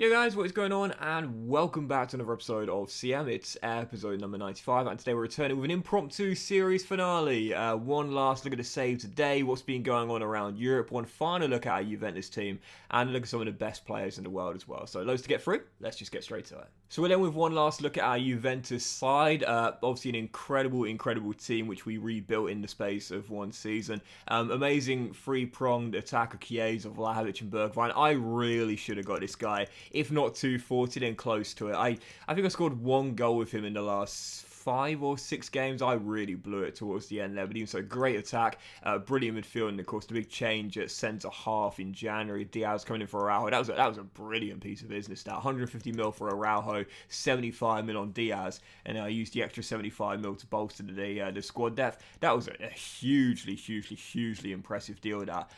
Yo guys, what is going on? And welcome back to another episode of CM. It's episode number 95, and today we're returning with an impromptu series finale. One last look at the save today, what's been going on around Europe, one final look at our Juventus team, and a look at some of the best players in the world as well. So loads to get through, let's just get straight to it. So we're then with one last look at our Juventus side. Obviously an incredible team which we rebuilt in the space of one season. Amazing three-pronged attack of Chiesa, Vlahovic and Bergwijn. I really should have got this guy. If not 240, then close to it. I think I scored one goal with him in the last 5 or 6 games. I really blew it towards the end there, but even so, great attack, brilliant midfield, and of course the big change at centre half in January. Diaz coming in for Araujo. That was a brilliant piece of business. That 150 mil for Araujo, 75 mil on Diaz, and I used the extra 75 mil to bolster the squad depth. That was a hugely impressive deal that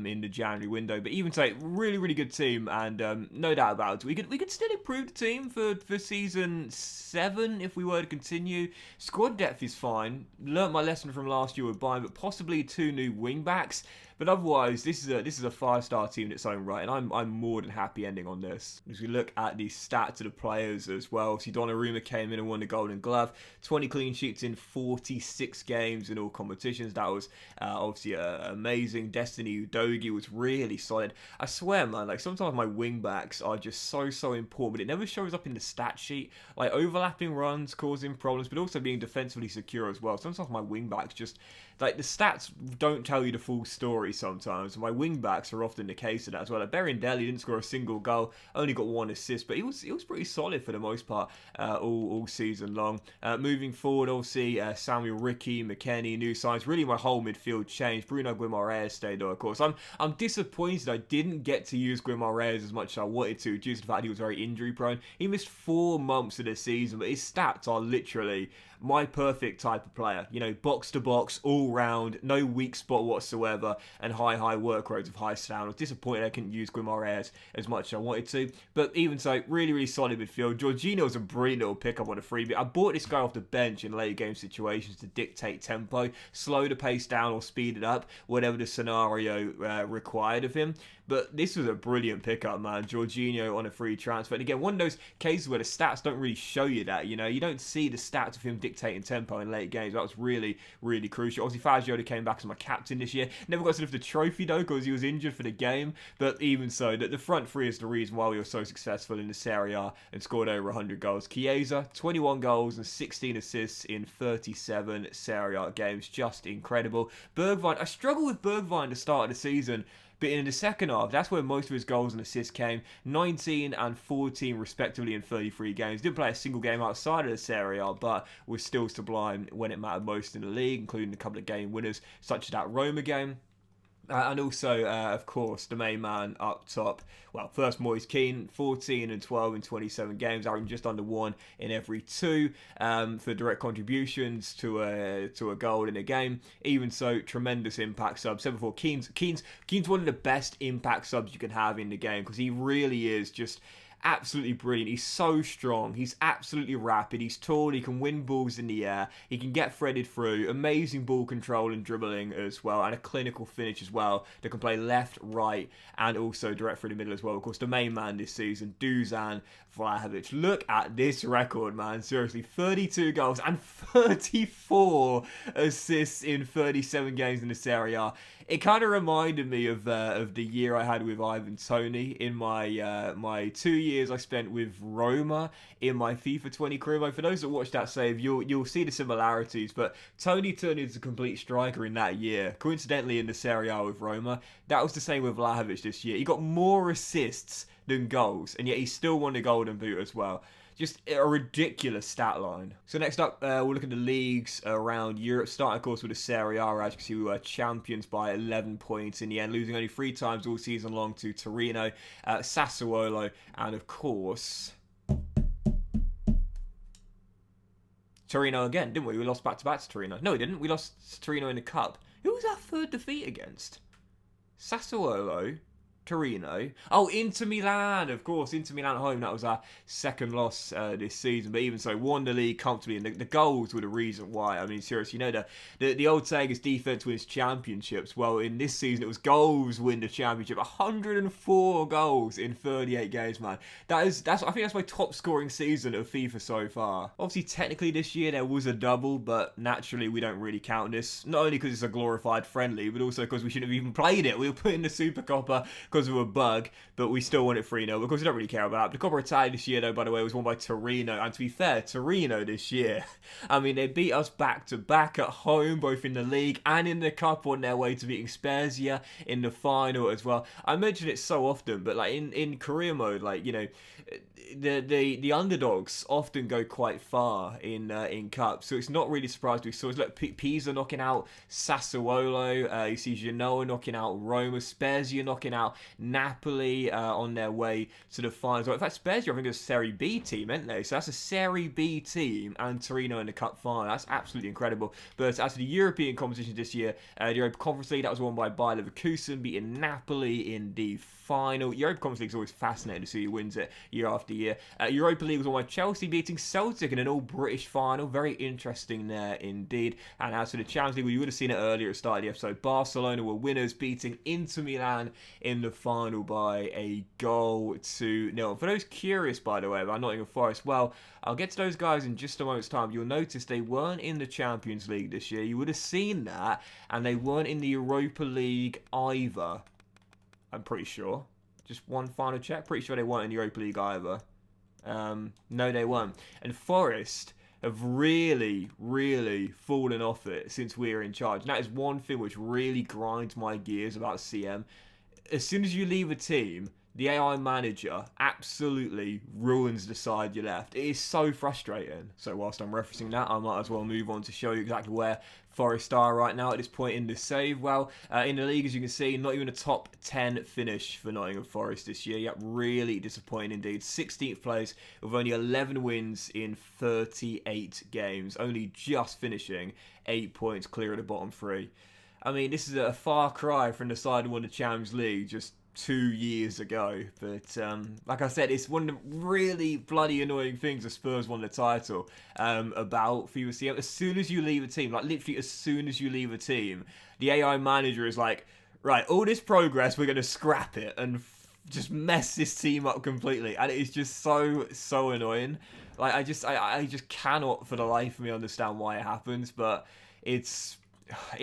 in the January window. But even so, really good team, and no doubt about it, we could still improve the team for season 7 if we were to continue. Squad depth is fine. Learnt my lesson from last year with Bayern, but possibly 2 new wing backs. But otherwise, this is a 5-star team in its own right, and I'm more than happy ending on this. As we look at the stats of the players as well, see Donnarumma came in and won the Golden Glove, 20 clean sheets in 46 games in all competitions. That was obviously amazing. Destiny Udogie was really solid. I swear, man, like sometimes my wing backs are just so important, but it never shows up in the stat sheet. Like overlapping runs causing problems, but also being defensively secure as well. Sometimes my wing backs just like the stats don't tell you the full story. Sometimes my wing backs are often the case of that as well. Like Berendelli didn't score a single goal, only got 1 assist, but he was pretty solid for the most part all season long. Moving forward, obviously Samuel Ricky, McKennie, new signs. Really, my whole midfield changed. Bruno Guimaraes stayed though, of course. I'm disappointed I didn't get to use Guimaraes as much as I wanted to, due to the fact he was very injury prone. He missed 4 months of the season, but his stats are literally my perfect type of player. You know, box to box, all round, no weak spot whatsoever, and high work rates of high sound. I was disappointed I couldn't use Guimaraes as much as I wanted to, but even so, really solid midfield. Jorginho was a brilliant little pickup on a freebie. I bought this guy off the bench in late game situations to dictate tempo, slow the pace down or speed it up, whatever the scenario required of him. But this was a brilliant pickup, man. Jorginho on a free transfer. And again, one of those cases where the stats don't really show you that, you know. You don't see the stats of him dictating tempo in late games. That was really crucial. Obviously, Fagioli came back as my captain this year. Never got to lift the trophy, though, because he was injured for the game. But even so, the front three is the reason why we were so successful in the Serie A and scored over 100 goals. Chiesa, 21 goals and 16 assists in 37 Serie A games. Just incredible. Bergwijn, I struggled with Bergwijn at the start of the season, but in the second half, that's where most of his goals and assists came. 19 and 14 respectively in 33 games. Didn't play a single game outside of the Serie A, but was still sublime when it mattered most in the league, including a couple of game winners, such as that Roma game. And also, of course, the main man up top. Well, first Moise Kean, 14 and 12 in 27 games, averaging just under 1 in every 2 for direct contributions to a goal in a game. Even so, tremendous impact sub. 7-4. Kean's one of the best impact subs you can have in the game, because he really is just absolutely brilliant. He's so strong. He's absolutely rapid. He's tall. He can win balls in the air. He can get threaded through. Amazing ball control and dribbling as well, and a clinical finish as well that can play left, right, and also direct through the middle as well. Of course, the main man this season, Dusan Vlahovic. Look at this record, man. Seriously, 32 goals and 34 assists in 37 games in the Serie A. It kind of reminded me of the year I had with Ivan Toney in my 2 years I spent with Roma in my FIFA 20 career mode. For those that watch that save, you'll see the similarities, but Toney turned into a complete striker in that year. Coincidentally, in the Serie A with Roma, that was the same with Vlahovic this year. He got more assists than goals, and yet he still won the Golden Boot as well. Just a ridiculous stat line. So next up, we'll look at the leagues around Europe. Starting, of course, with the Serie A. As you can see, we were champions by 11 points in the end, losing only 3 times all season long to Torino, Sassuolo, and of course Torino again, didn't we? We lost back-to-back to Torino. No, we didn't. We lost to Torino in the Cup. Who was our third defeat against? Sassuolo, Torino. Oh, Inter Milan, of course. Inter Milan at home. That was our second loss this season. But even so, won the league comfortably. And the goals were the reason why. I mean, seriously, you know, the old saying is defense wins championships. Well, in this season, it was goals win the championship. 104 goals in 38 games, man. I think that's my top scoring season of FIFA so far. Obviously, technically this year there was a double, but naturally we don't really count this. Not only because it's a glorified friendly, but also because we shouldn't have even played it. We were put in the Super Coppa because of a bug, but we still won it 3-0 because we don't really care about it. The Coppa Italia this year, though, by the way, was won by Torino. And to be fair, Torino this year, I mean, they beat us back-to-back at home, both in the league and in the cup, on their way to beating Spezia in the final as well. I mention it so often, but like in career mode, like, you know, the underdogs often go quite far in cups, so it's not really surprising. We saw, look, Pisa knocking out Sassuolo, you see Genoa knocking out Roma, Spezia knocking out Napoli on their way to the finals. In fact, Spezia, I think, is a Serie B team, aren't they? So that's a Serie B team and Torino in the cup final. That's absolutely incredible. But as for the European competition this year, the Europa Conference League, that was won by Bayer Leverkusen, beating Napoli in the final. Europa Conference League is always fascinating to see who wins it year after year. Europa League was won by Chelsea, beating Celtic in an all-British final. Very interesting there indeed. And as for the Champions League, well, you would have seen it earlier at the start of the episode. Barcelona were winners, beating Inter Milan in the final by a goal to nil. For those curious, by the way, about Nottingham Forest, well, I'll get to those guys in just a moment's time. You'll notice they weren't in the Champions League this year. You would have seen that. And they weren't in the Europa League either. I'm pretty sure. Just one final check. Pretty sure they weren't in the Europa League either. No, they weren't. And Forest have really, really fallen off it since we were in charge. And that is one thing which really grinds my gears about CM. As soon as you leave a team, the AI manager absolutely ruins the side you left. It is so frustrating. So whilst I'm referencing that, I might as well move on to show you exactly where Forest are right now at this point in the save. Well, in the league, as you can see, not even a top 10 finish for Nottingham Forest this year. Yep, really disappointing indeed. 16th place with only 11 wins in 38 games. Only just finishing 8 points clear of the bottom three. I mean, this is a far cry from the side who won the Champions League just 2 years ago, but like I said, it's one of the really bloody annoying things that Spurs won the title about FIFA CM. As soon as you leave a team, like literally as soon as you leave a team, the AI manager is like, right, all this progress, we're going to scrap it and just mess this team up completely, and it is just so annoying. Like I just cannot for the life of me understand why it happens, but it's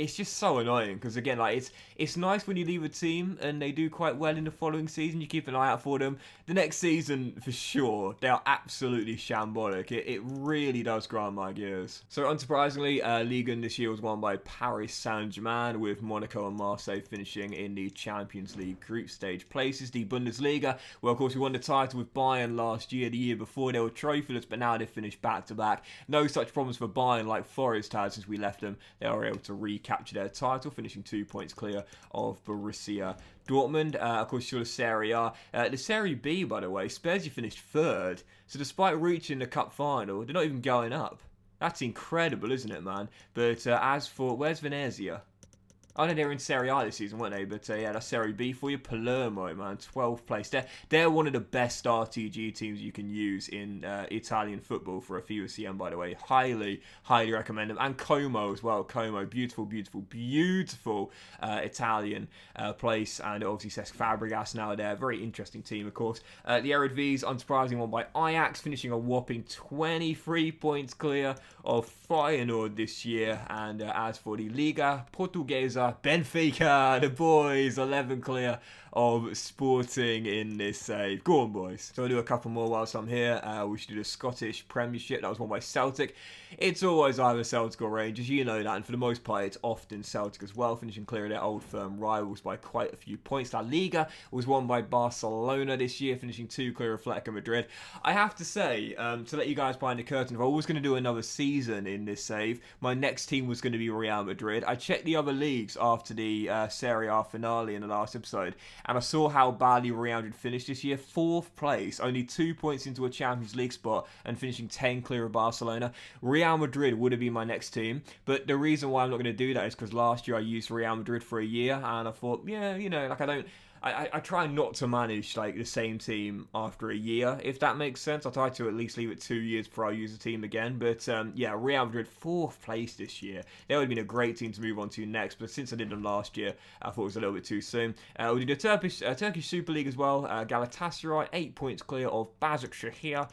just so annoying because, again, like it's nice when you leave a team and they do quite well in the following season. You keep an eye out for them. The next season, for sure, they are absolutely shambolic. It really does grind my gears. So, unsurprisingly, Ligue 1 this year was won by Paris Saint-Germain, with Monaco and Marseille finishing in the Champions League group stage places. The Bundesliga, well, of course, we won the title with Bayern last year. The year before, they were trophyless, but now they've finished back-to-back. No such problems for Bayern like Forest had since we left them. They are able to recapture their title, finishing 2 points clear of Borussia Dortmund. Of course, you saw the Serie A. The Serie B, by the way, Spezia finished third. So despite reaching the cup final, they're not even going up. That's incredible, isn't it, man? But as for, where's Venezia? I know they were in Serie A this season, weren't they? But yeah, that's Serie B for you. Palermo, man, 12th place. They're one of the best RTG teams you can use in Italian football for a FIFA CM, by the way. Highly recommend them. And Como as well. Como, beautiful Italian place. And obviously Cesc Fabregas now there. Very interesting team, of course. The Eredivisie, unsurprising, won by Ajax, finishing a whopping 23 points clear of Feyenoord this year. And as for the Liga Portuguesa, Benfica, the boys, 11 clear of Sporting in this save. Go on, boys. So I'll do a couple more whilst I'm here. We should do the Scottish Premiership. That was won by Celtic. It's always either Celtic or Rangers, you know that, and for the most part it's often Celtic as well, finishing clear of their old firm rivals by quite a few points. La Liga was won by Barcelona this year, finishing 2 clear of Atletico Madrid. I have to say, to let you guys behind the curtain, if I was going to do another season in this save, my next team was going to be Real Madrid. I checked the other leagues after the Serie A finale in the last episode, and I saw how badly Real Madrid finished this year. 4th place, only 2 points into a Champions League spot, and finishing 10 clear of Barcelona. Real Madrid would have been my next team, but the reason why I'm not going to do that is because last year I used Real Madrid for a year, and I thought, yeah, you know, like I try not to manage like the same team after a year, if that makes sense. I try to at least leave it 2 years before I use the team again. But yeah, Real Madrid 4th place this year. They would have been a great team to move on to next, but since I did them last year, I thought it was a little bit too soon. We did a Turkish Super League as well. Galatasaray 8 points clear of Başakşehir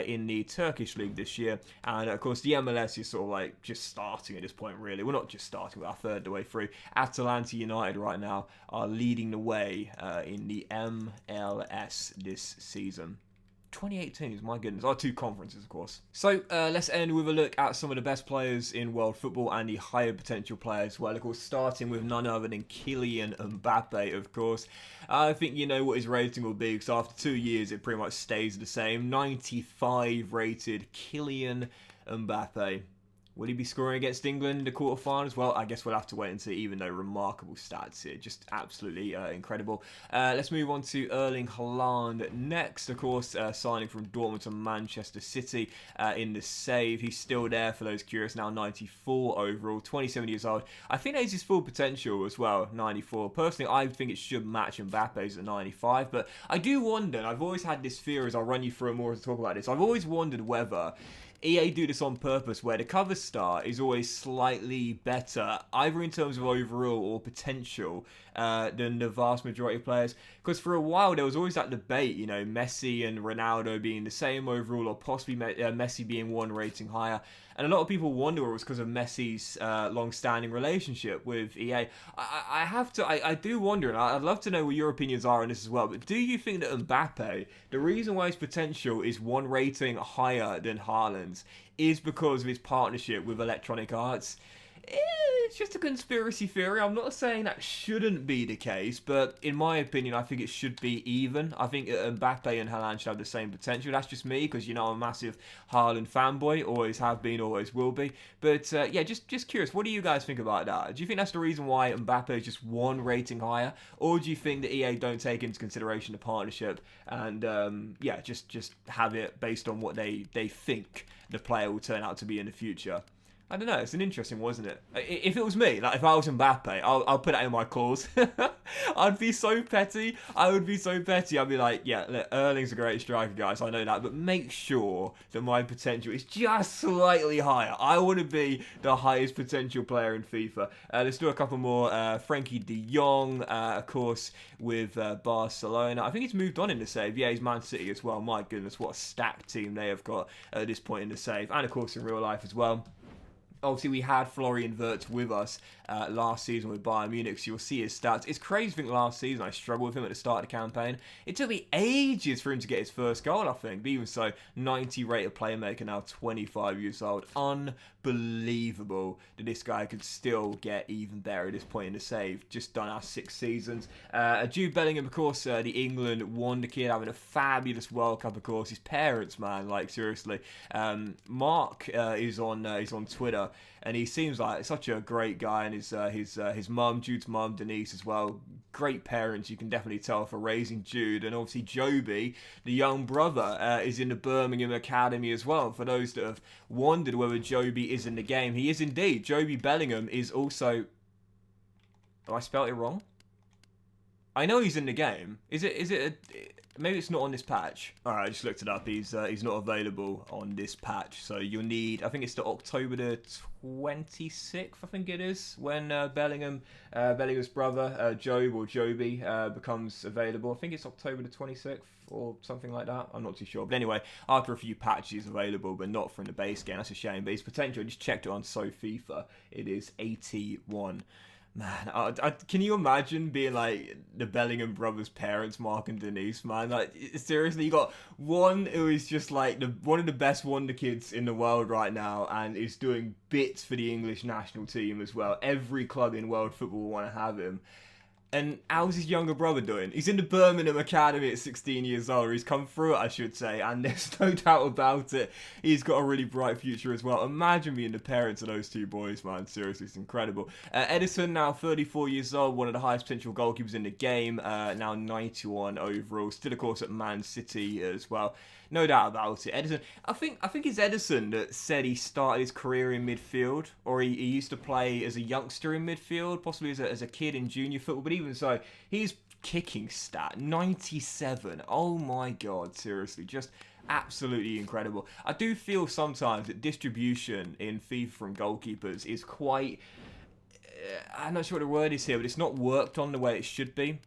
in the Turkish League this year, and of course the MLS is sort of like just starting at this point. Really, we're not just starting, we're a third of the way through. Atalanta United right now are leading the way in the MLS this season. 2018, my goodness. Our 2 conferences, of course. So, let's end with a look at some of the best players in world football and the higher potential players. Well, of course, starting with none other than Kylian Mbappe, of course. I think you know what his rating will be, because after 2 years, it pretty much stays the same. 95 rated Kylian Mbappe. Will he be scoring against England in the quarterfinals? Well, I guess we'll have to wait and see, even though remarkable stats here. Just absolutely incredible. Let's move on to Erling Haaland next. Of course, signing from Dortmund to Manchester City in the save. He's still there for those curious, now 94 overall, 27 years old. I think that is his full potential as well, 94. Personally, I think it should match Mbappe's at 95, but I do wonder, and I've always had this fear as I'll run you through more to talk about this, I've always wondered whether EA do this on purpose, where the cover star is always slightly better, either in terms of overall or potential, than the vast majority of players. Because for a while there was always that debate, you know, Messi and Ronaldo being the same overall, or possibly Messi being 1 rating higher. And a lot of people wonder it was because of Messi's long-standing relationship with EA. I do wonder, and I'd love to know what your opinions are on this as well, but do you think that Mbappe, the reason why his potential is 1 rating higher than Haaland's is because of his partnership with Electronic Arts? It's just a conspiracy theory. I'm not saying that shouldn't be the case, but in my opinion, I think it should be even. I think Mbappe and Haaland should have the same potential. That's just me, because, you know, I'm a massive Haaland fanboy. Always have been, always will be. But, yeah, just curious. What do you guys think about that? Do you think that's the reason why Mbappe is just 1 rating higher? Or do you think that EA don't take into consideration the partnership and, yeah, just have it based on what they think the player will turn out to be in the future? I don't know, it's an interesting one, isn't it? If it was me, like if I was Mbappe, I'll put that in my clause. I'd be so petty. I would be so petty. I'd be like, yeah, look, Erling's a great striker, guys, I know that, but make sure that my potential is just slightly higher. I want to be the highest potential player in FIFA. Let's do a couple more. Frenkie de Jong, of course, with Barcelona. I think he's moved on in the save. Yeah, he's Man City as well. My goodness, what a stacked team they have got at this point in the save. And, of course, in real life as well. Obviously, we had Florian Wirtz with us last season with Bayern Munich, so you'll see his stats. It's crazy to think last season I struggled with him at the start of the campaign. It took me ages for him to get his first goal, I think. But even so, 90 rated playmaker, now 25 years old. Unbelievable that this guy could still get even better at this point in the save. Just done our 6 seasons. Jude Bellingham, of course, the England wonder kid, having a fabulous World Cup, of course. His parents, man, like, seriously. Mark is on Twitter, and he seems like such a great guy, and his mum, Jude's mum, Denise, as well. Great parents, you can definitely tell, for raising Jude. And obviously Joby, the young brother, is in the Birmingham Academy as well. For those that have wondered whether Joby is in the game, he is indeed. Joby Bellingham is also... Have I spelled it wrong? I know he's in the game. Is it maybe it's not on this patch. Alright, I just looked it up. He's not available on this patch. So you'll need, I think it's the October the 26th, I think it is, when Bellingham's brother, Job or Joby, becomes available. I think it's October the 26th or something like that. I'm not too sure. But anyway, after a few patches, he's available, but not from the base game. That's a shame. But his potential, I just checked it on FIFA. It is 81. Man, can you imagine being like the Bellingham brothers' parents, Mark and Denise, man? Like, seriously, you got one who is just like one of the best wonder kids in the world right now and is doing bits for the English national team as well. Every club in world football will want to have him. And how's his younger brother doing? He's in the Birmingham Academy at 16 years old. Or he's come through it, I should say. And there's no doubt about it. He's got a really bright future as well. Imagine being the parents of those 2 boys, man. Seriously, it's incredible. Edison, now 34 years old. One of the highest potential goalkeepers in the game. Now 91 overall. Still, of course, at Man City as well. No doubt about it. Edison, I think it's Edison that said he started his career in midfield, or he used to play as a youngster in midfield, possibly as a kid in junior football. But even so, he's kicking stat, 97. Oh my god, seriously, just absolutely incredible. I do feel sometimes that distribution in FIFA from goalkeepers is quite... I'm not sure what the word is here, but it's not worked on the way it should be.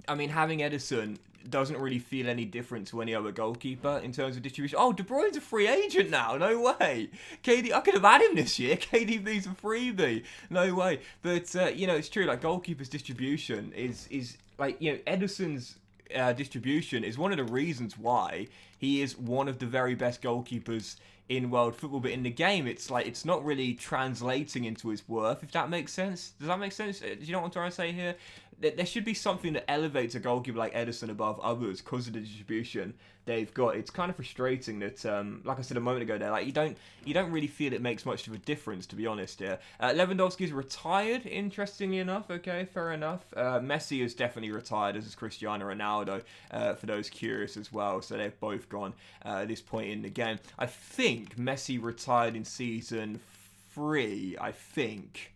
I mean, having Ederson doesn't really feel any different to any other goalkeeper in terms of distribution. Oh, De Bruyne's a free agent now. No way. I could have had him this year. KDB's a freebie. No way. But, it's true. Like, goalkeepers' distribution is like, Ederson's distribution is one of the reasons why he is one of the very best goalkeepers in world football. But in the game, it's like it's not really translating into his worth, if that makes sense. Does that make sense? Do you know what I'm trying to say here? There should be something that elevates a goalkeeper like Ederson above others because of the distribution they've got. It's kind of frustrating that, like I said a moment ago there, like you don't really feel it makes much of a difference, to be honest here. Lewandowski's retired, interestingly enough. Okay, fair enough. Messi is definitely retired, as is Cristiano Ronaldo, for those curious as well. So they've both gone at this point in the game. I think Messi retired in season 3, I think.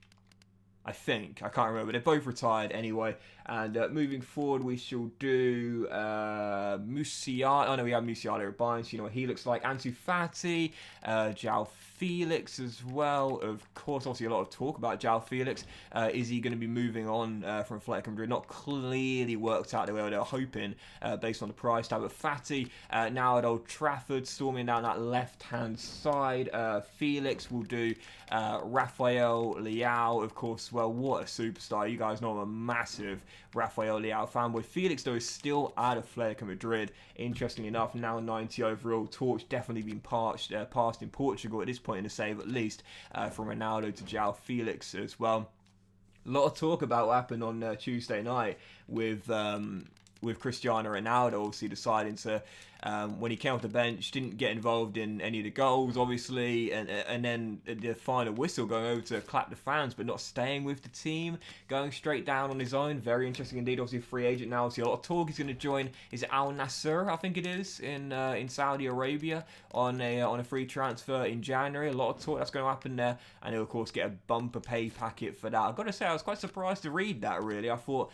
I can't remember. They're both retired anyway. And moving forward, we shall do Musiala. Oh no, we have Musiala at Bayern, so you know what he looks like. Ansu Fati, João Felix as well. Of course, obviously a lot of talk about João Felix. Is he going to be moving on from Atletico Madrid? Not clearly worked out the way they were hoping based on the price tag. But Fati now at Old Trafford, storming down that left-hand side. Felix will do Rafael Leao, of course. Well, what a superstar. You guys know I'm a massive Rafael Leao fanboy. Felix, though, is still out of Atletico Madrid. Interestingly enough, now 90 overall. Torch definitely been passed in Portugal at this point in the save, at least, from Ronaldo to João Felix as well. A lot of talk about what happened on Tuesday night with Cristiano Ronaldo obviously deciding to, when he came off the bench, didn't get involved in any of the goals, obviously, and then the final whistle going over to clap the fans, but not staying with the team, going straight down on his own. Very interesting indeed. Obviously, a free agent now. Obviously, a lot of talk. He's going to join, is it Al Nassr, I think it is, in Saudi Arabia on a free transfer in January. A lot of talk that's going to happen there, and he'll of course get a bumper pay packet for that. I've got to say, I was quite surprised to read that. Really, I thought,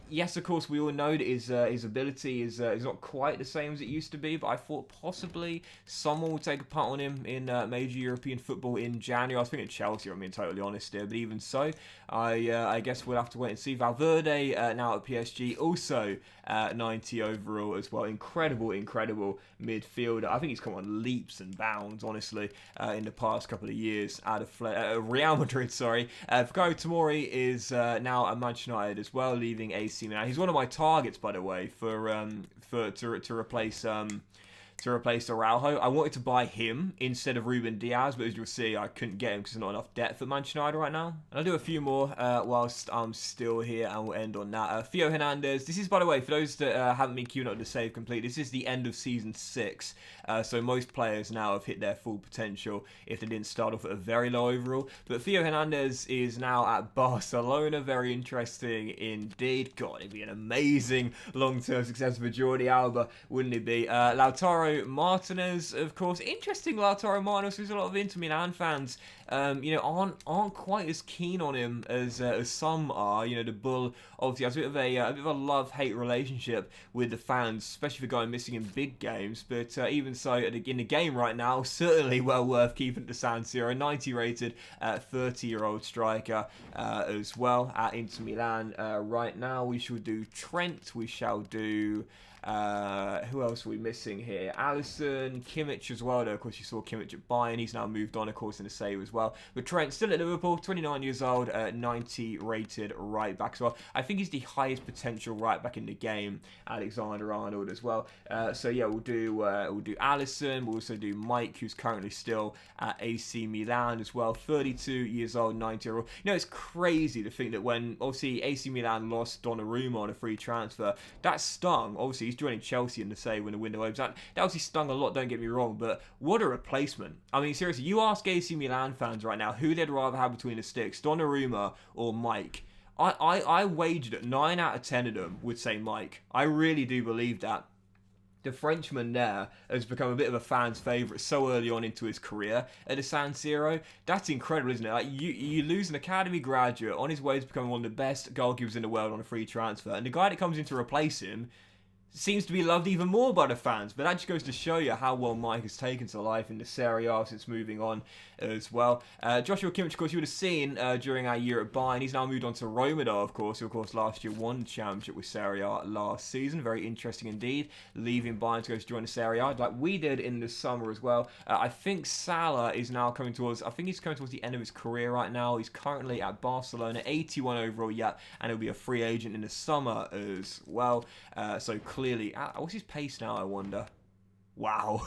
yes, of course, we all know that his ability is not quite the same as it used to be, but I thought possibly someone would take a punt on him in major European football in January. I was thinking Chelsea, I'm being totally honest here, but even so, I guess we'll have to wait and see. Valverde now at PSG, also 90 overall as well. Incredible midfielder. I think he's come on leaps and bounds, honestly, in the past couple of years out of Real Madrid. Sorry, Fikayo Tomori is now at Manchester United as well, leaving AC Milan. He's one of my targets, by the way, to replace Araujo. I wanted to buy him instead of Ruben Diaz, but as you'll see, I couldn't get him because there's not enough depth at Manchester United right now. And I'll do a few more whilst I'm still here, and we'll end on that. Theo Hernandez. This is, by the way, for those that haven't been queuing up to save complete, this is the end of Season 6. So most players now have hit their full potential if they didn't start off at a very low overall. But Theo Hernandez is now at Barcelona. Very interesting indeed. God, it'd be an amazing long-term success for Jordi Alba, wouldn't it be? Lautaro Martinez, of course. Interesting, Lautaro Martinez, who's a lot of Inter Milan fans, aren't quite as keen on him as some are. The Bull obviously has a bit of a love-hate relationship with the fans, especially for going missing in big games. But even so, in the game right now, certainly well worth keeping at the San Siro. 90 rated 30-year-old striker as well at Inter Milan. Right now, we shall do Trent. We shall do... who else are we missing here? Alisson, Kimmich as well, though. Of course, you saw Kimmich at Bayern. He's now moved on, of course, in the save as well. But Trent, still at Liverpool, 29 years old, 90 rated right back as well. I think he's the highest potential right back in the game, Alexander-Arnold as well. So yeah, we'll do Alisson. We'll also do Mike, who's currently still at AC Milan as well. 32 years old, 90 overall. It's crazy to think that when, obviously, AC Milan lost Donnarumma on a free transfer, that stung. Obviously, he's joining Chelsea in the save when the window opens. That obviously stung a lot, don't get me wrong, but what a replacement. I mean, seriously, you ask AC Milan fans right now who they'd rather have between the sticks, Donnarumma or Mike. I wagered that 9 out of 10 of them would say Mike. I really do believe that. The Frenchman there has become a bit of a fan's favourite so early on into his career at the San Siro. That's incredible, isn't it? Like you lose an academy graduate on his way to becoming one of the best goalkeepers in the world on a free transfer, and the guy that comes in to replace him seems to be loved even more by the fans. But that just goes to show you how well Mike has taken to life in the Serie A since moving on as well. Joshua Kimmich, of course, you would have seen during our year at Bayern. He's now moved on to Roma, of course, who, of course, last year won the championship with Serie A last season. Very interesting indeed, leaving Bayern to go to join the Serie A, like we did in the summer as well. I think Salah is now coming towards, the end of his career right now. He's currently at Barcelona, 81 overall, and he'll be a free agent in the summer as well. So clearly, what's his pace now, I wonder? Wow.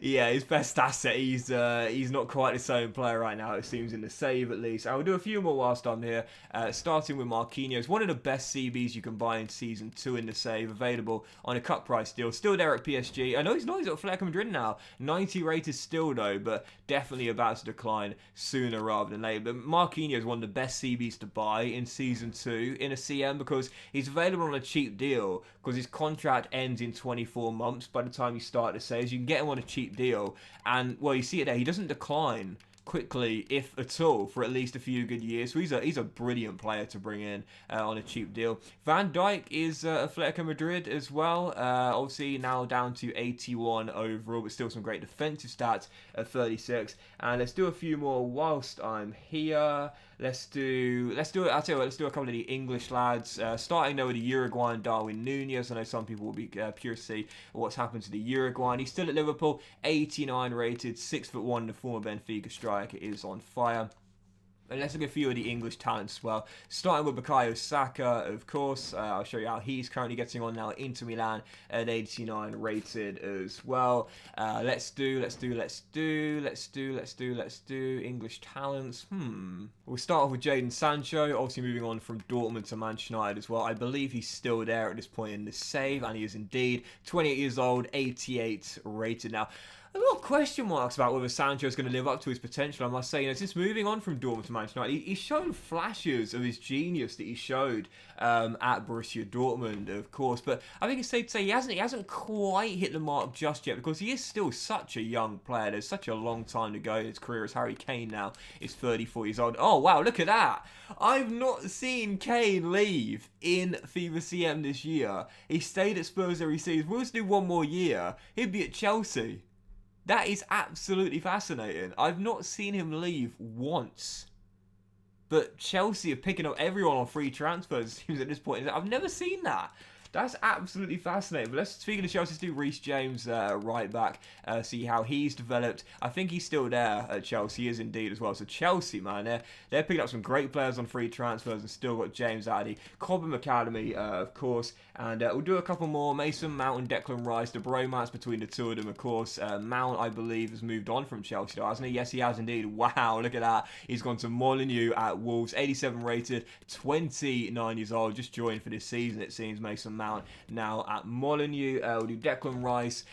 Yeah, his best asset. He's not quite the same player right now, it seems, in the save at least. I will do a few more whilst I'm here. Starting with Marquinhos, one of the best CBs you can buy in Season 2 in the save, available on a cut price deal. Still there at PSG. I know he's at Atletico Madrid now. 90 rated still, though, but definitely about to decline sooner rather than later. But Marquinhos is one of the best CBs to buy in Season 2 in a CM because he's available on a cheap deal because his contract ends in 24 months by the time you start the saves. You can get him on a cheap deal, and well, you see it there, he doesn't decline quickly, if at all, for at least a few good years. So he's a brilliant player to bring in on a cheap deal. Van Dijk is Atletico Madrid as well. Obviously now down to 81 overall, but still some great defensive stats at 36. And let's do a few more whilst I'm here. Let's do a couple of the English lads. Starting though with the Uruguayan Darwin Núñez. I know some people will be curious to see what's happened to the Uruguayan. He's still at Liverpool, 89 rated, 6'1", the former Benfica striker is on fire. And let's look at a few of the English talents as well. Starting with Bukayo Saka, of course. I'll show you how he's currently getting on now at Inter Milan at 89 rated as well. Let's do English talents. We'll start off with Jadon Sancho, obviously moving on from Dortmund to Manchester United as well. I believe he's still there at this point in the save, and he is indeed 28 years old, 88 rated now. A lot of question marks about whether Sancho is going to live up to his potential, I must say. Since moving on from Dortmund to Manchester United, he's shown flashes of his genius that he showed at Borussia Dortmund, of course. But I think it's safe to say he hasn't quite hit the mark just yet, because he is still such a young player. There's such a long time to go in his career, as Harry Kane now is 34 years old. Oh, wow, look at that. I've not seen Kane leave in FIFA CM this year. He stayed at Spurs every season. We'll just do one more year. He'd be at Chelsea. That is absolutely fascinating. I've not seen him leave once. But Chelsea are picking up everyone on free transfers, it seems, at this point. I've never seen that. That's absolutely fascinating. But let's, speaking of Chelsea, let's do Reece James right back, see how he's developed. I think he's still there at Chelsea. He is indeed as well. So Chelsea, man, they're picking up some great players on free transfers and still got James out of the Cobham Academy, of course. And we'll do a couple more. Mason Mount and Declan Rice, the bromance between the two of them, of course. Mount, I believe, has moved on from Chelsea, though, hasn't he? Yes, he has indeed. Wow, look at that. He's gone to Molineux at Wolves, 87 rated, 29 years old. Just joined for this season, it seems, Mason Mount now at Molineux. We'll do Declan Rice,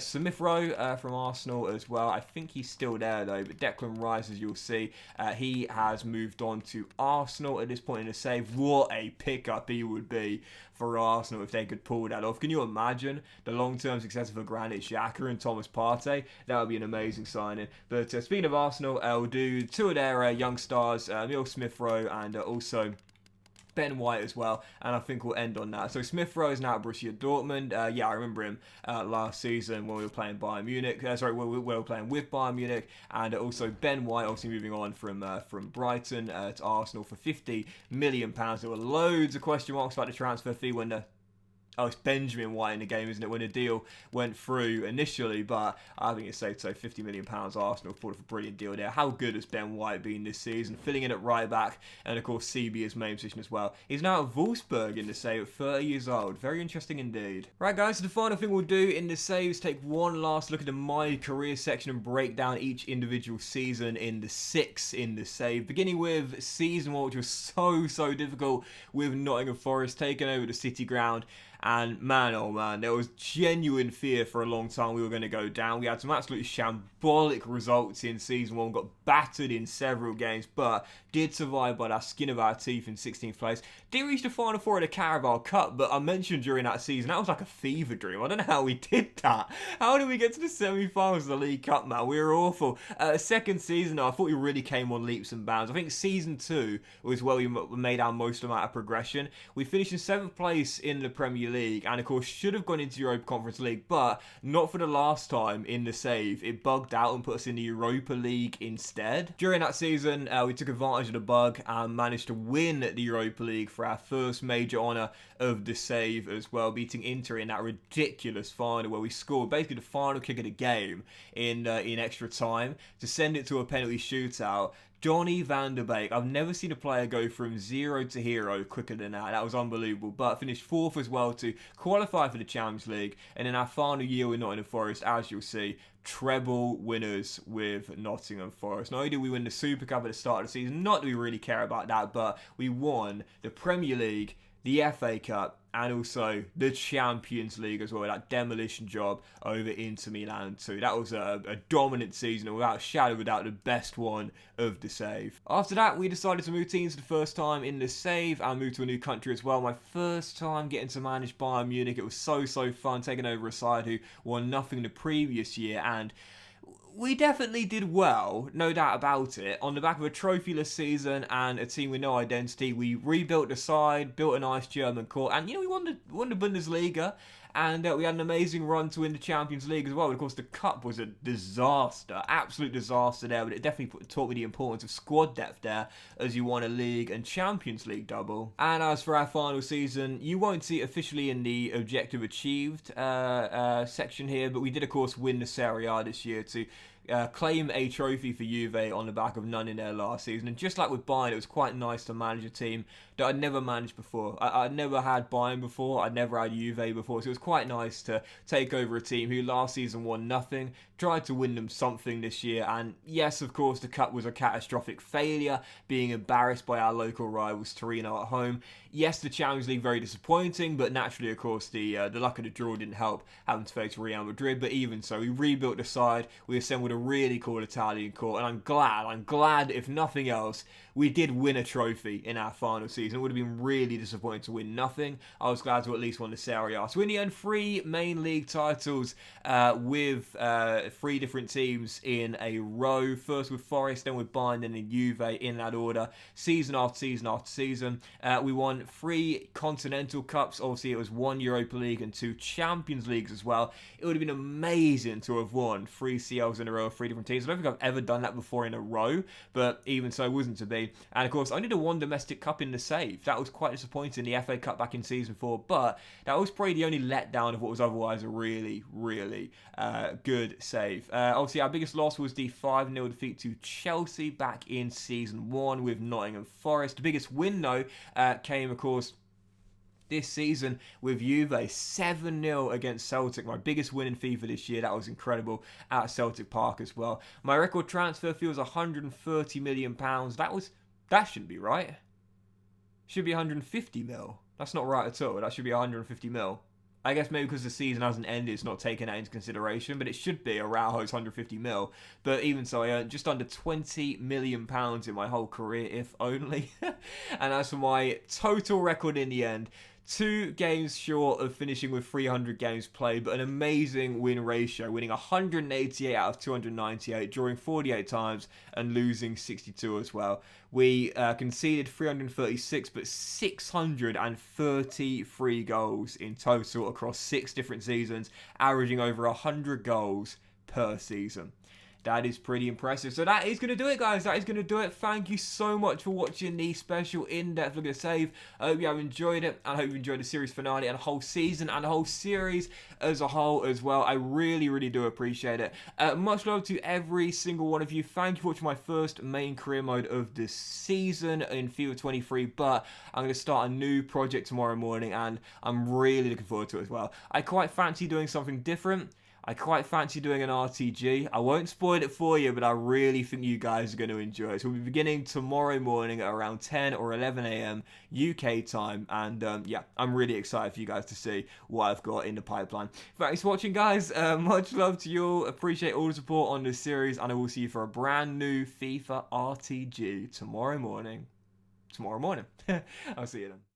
Smith Rowe from Arsenal as well. I think he's still there though, but Declan Rice, as you'll see, he has moved on to Arsenal at this point in the save. What a pickup he would be for Arsenal if they could pull that off. Can you imagine the long-term success of Granit Xhaka and Thomas Partey? That would be an amazing signing. But speaking of Arsenal, we'll do two of their young stars, Emil Smith Rowe and also Ben White as well, and I think we'll end on that. So Smith Rowe is now at Borussia Dortmund. I remember him last season when we were playing Bayern Munich. We were playing with Bayern Munich, and also Ben White, obviously moving on from Brighton to Arsenal for £50 million. There were loads of question marks about the transfer fee when the it's Benjamin White in the game, isn't it, when the deal went through initially, but I think it's safe to say £50 million Arsenal pulled off a brilliant deal there. How good has Ben White been this season, filling in at right back, and of course CB his main position as well. He's now at Wolfsburg in the save at 30 years old. Very interesting indeed. Right guys, so the final thing we'll do in the save is take one last look at the My Career section and break down each individual season in the 6 in the save, beginning with season 1, which was so difficult with Nottingham Forest taking over the City ground And man, oh man, there was genuine fear for a long time we were going to go down. We had some absolutely shambolic results in Season 1, got battered in several games, but did survive by the skin of our teeth in 16th place. Did reach the Final Four of the Carabao Cup, but I mentioned during that season, that was like a fever dream. I don't know how we did that. How did we get to the semi-finals of the League Cup, man? We were awful. Second season, though, I thought we really came on leaps and bounds. I think Season 2 was where we made our most amount of progression. We finished in 7th place in the Premier League, and of course should have gone into Europa Conference League, but not for the last time in the save. It bugged out and put us in the Europa League instead. During that season, we took advantage of the bug and managed to win the Europa League for our first major honour of the save as well, beating Inter in that ridiculous final where we scored basically the final kick of the game in extra time to send it to a penalty shootout. Donny van der Beek, I've never seen a player go from 0 to hero quicker than that. That was unbelievable. But finished 4th as well to qualify for the Champions League. And in our final year with Nottingham Forest, as you'll see, treble winners with Nottingham Forest. Not only did we win the Super Cup at the start of the season, not that we really care about that, but we won the Premier League, the FA Cup, and also the Champions League as well, that demolition job over Inter Milan too. That was a dominant season, and without a shadow of a doubt, the best one of the save. After that, we decided to move teams for the first time in the save and move to a new country as well. My first time getting to manage Bayern Munich. It was so fun, taking over a side who won nothing the previous year, and we definitely did well, no doubt about it. On the back of a trophyless season and a team with no identity, we rebuilt the side, built a nice German core, and we won the Bundesliga, and we had an amazing run to win the Champions League as well. And of course, the Cup was a disaster, absolute disaster there, but it definitely taught me the importance of squad depth there as you won a League and Champions League double. And as for our final season, you won't see it officially in the objective achieved section here, but we did of course win the Serie A this year to claim a trophy for Juve on the back of none in their last season. And just like with Bayern, it was quite nice to manage a team that I'd never managed before. I'd never had Bayern before, I'd never had Juve before, so it was quite nice to take over a team who last season won nothing, tried to win them something this year, and yes, of course, the Cup was a catastrophic failure, being embarrassed by our local rivals Torino at home. Yes, the Champions League very disappointing, but naturally, of course, the luck of the draw didn't help having to face Real Madrid, but even so, we rebuilt the side, we assembled a really cool Italian core, and I'm glad, if nothing else, we did win a trophy in our final season. It would have been really disappointing to win nothing. I was glad to at least win the Serie A. So in the end, 3 main league titles with 3 different teams in a row. First with Forest, then with Bayern, then in Juve, in that order. Season after season after season. We won 3 Continental Cups. Obviously, it was 1 Europa League and 2 Champions Leagues as well. It would have been amazing to have won 3 CLs in a row of 3 different teams. I don't think I've ever done that before in a row, but even so, it wasn't to be. And of course, only the 1 domestic cup in the save. That was quite disappointing, the FA Cup back in Season 4, but that was probably the only letdown of what was otherwise a really good save. Obviously, our biggest loss was the 5-0 defeat to Chelsea back in Season 1 with Nottingham Forest. The biggest win, though, came, of course, this season with Juve, 7-0 against Celtic. My biggest win in FIFA this year. That was incredible at Celtic Park as well. My record transfer fee was £130 million. That shouldn't be right. Should be 150 mil. That's not right at all. That should be 150 mil. I guess maybe because the season hasn't ended, it's not taken that into consideration, but it should be Araujo's 150 mil. But even so, I earned just under £20 million in my whole career, if only. And as for my total record in the end, 2 games short of finishing with 300 games played, but an amazing win ratio, winning 188 out of 298, drawing 48 times and losing 62 as well. We conceded 336, but 633 goals in total across 6 different seasons, averaging over 100 goals per season. That is pretty impressive. So that is going to do it, guys. That is going to do it. Thank you so much for watching the special in-depth look at the save. I hope you have enjoyed it. I hope you enjoyed the series finale and the whole season and the whole series as a whole as well. I really do appreciate it. Much love to every single one of you. Thank you for watching my first main career mode of this season in FIFA 23. But I'm going to start a new project tomorrow morning, and I'm really looking forward to it as well. I quite fancy doing something different. I quite fancy doing an RTG. I won't spoil it for you, but I really think you guys are going to enjoy it. So we'll be beginning tomorrow morning at around 10 or 11 a.m. UK time. And yeah, I'm really excited for you guys to see what I've got in the pipeline. Thanks for watching, guys. Much love to you all. Appreciate all the support on this series. And I will see you for a brand new FIFA RTG tomorrow morning. I'll see you then.